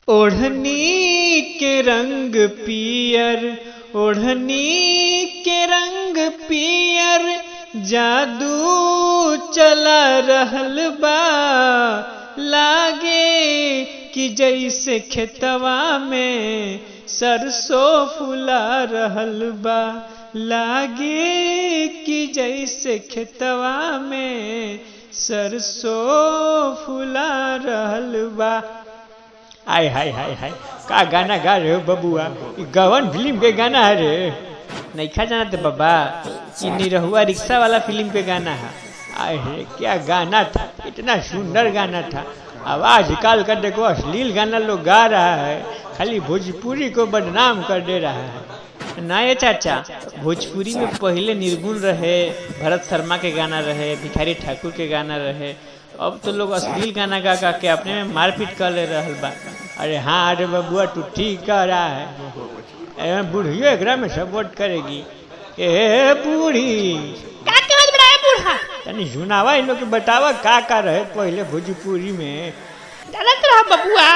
ओढ़नी के रंग पियर, ओढ़नी के रंग पियर, जादू चला रहल बा। लागे कि जैसे खेतवा में सरसों फुला रहल बा। लागे कि जैसे खेतवा में सरसों फुला रहल बा। आय हाय हाय हाय, का गाना गा रहे हो बबुआ? गवन फिल्म के गाना है रे। नहीं खा जाना तो बाबा, ये निरहुआ रिक्शा वाला फिल्म के गाना है। आय है, क्या गाना था, इतना सुंदर गाना था। अब आजकल का देखो अश्लील गाना लोग गा रहा है, खाली भोजपुरी को बदनाम कर दे रहा है। ना ये चाचा, भोजपुरी में पहले निर्गुण रहे, भरत शर्मा के गाना रहे, भिखारी ठाकुर के गाना रहे। अब तो लोग अश्लील गाना गा गा के अपने में मारपीट कर ले रहल बा। अरे हाँ अरे बबुआ, तू ठीक कह रहा है। बूढ़ियो एकरा में सपोर्ट करेगी। ए बूढ़ी, का कहत बड़ा है बूढ़ा? तनी सुनावा इन लोग के, बतावा का रहे पहले भोजपुरी में। जानत रहा बबुआ,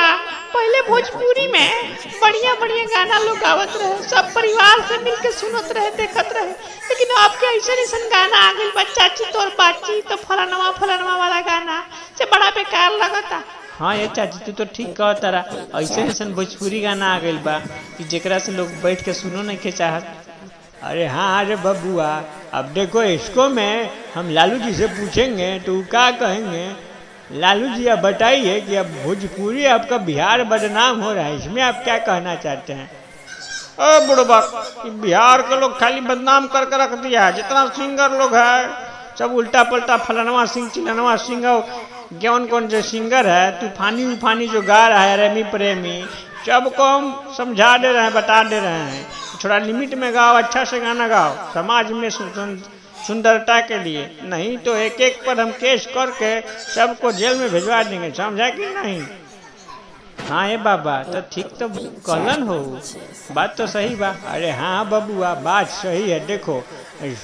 पहले भोजपुरी में बढ़िया बढ़िया गाना लोग गावत रहे, सब परिवार से मिलके सुनत रहे, देखत रहे। लेकिन अब के ऐसा गाना आ गइल बा, चाची तोर बाची तो फलानवा फलानवा वाला गाना से बड़ा बेकार लगता। हाँ ये चाची, तू तो ठीक कहत रहा। ऐसे भोजपुरी गाना आ गइल बा कि जेकरा से लोग बैठ के सुनो नहीं के चाहत। अरे हाँ अरे बबुआ, अब देखो इसको में हम लालू जी से पूछेंगे तो क्या कहेंगे। लालू जी आप बताइए कि अब भोजपुरी आपका बिहार बदनाम हो रहा है, इसमें आप क्या कहना चाहते हैं? बुढ़बा, बिहार के लोग खाली बदनाम करके रख दिया है। जितना सिंगर लोग है सब उल्टा पलटा, फलानवा सिंह चिलनवा सिंह, कौन कौन से सिंगर है तूफानी उफानी जो गा रहा है, रेमी प्रेमी, सबको हम समझा दे रहे हैं, बता दे रहे हैं थोड़ा लिमिट में गाओ, अच्छा से गाना गाओ, समाज में सुंदरता के लिए। नहीं तो एक एक पर हम केस करके सबको जेल में भिजवा देंगे, समझा कि नहीं? हाँ ये बाबा, तो ठीक तो कहलन हो, बात तो सही बा। अरे हाँ बबुआ, बात सही है। देखो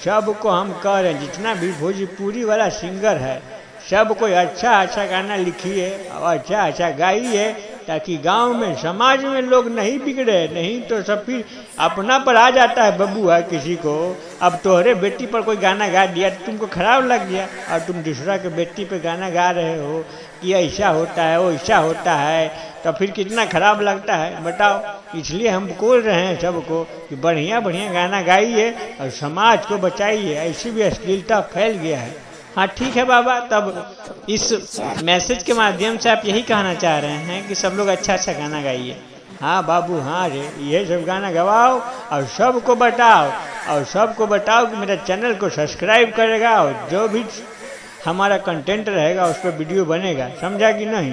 सबको हम कह रहे हैं, जितना भी भोजपुरी वाला सिंगर है सब कोई अच्छा अच्छा गाना लिखिए और अच्छा अच्छा गाइए, ताकि गांव में समाज में लोग नहीं बिगड़े। नहीं तो सब फिर अपना पर आ जाता है बबुआ किसी को। अब तोहरे बेटी पर कोई गाना गा दिया तो तुमको खराब लग गया, और तुम दूसरा के बेटी पे गाना गा रहे हो कि ऐसा होता है वैसा होता है, तो फिर कितना खराब लगता है बताओ। इसलिए हम बोल रहे हैं सबको कि बढ़िया बढ़िया गाना गाइए और समाज को बचाइए। ऐसी भी अश्लीलता फैल गया है। हाँ ठीक है बाबा, तब इस मैसेज के माध्यम से आप यही कहना चाह रहे हैं कि सब लोग अच्छा अच्छा गाना गाइए। हाँ बाबू, हाँ रे, ये सब गाना गवाओ और सबको बताओ, और सबको बताओ कि मेरा चैनल को सब्सक्राइब करेगा, और जो भी हमारा कंटेंट रहेगा उस पर वीडियो बनेगा, समझा कि नहीं?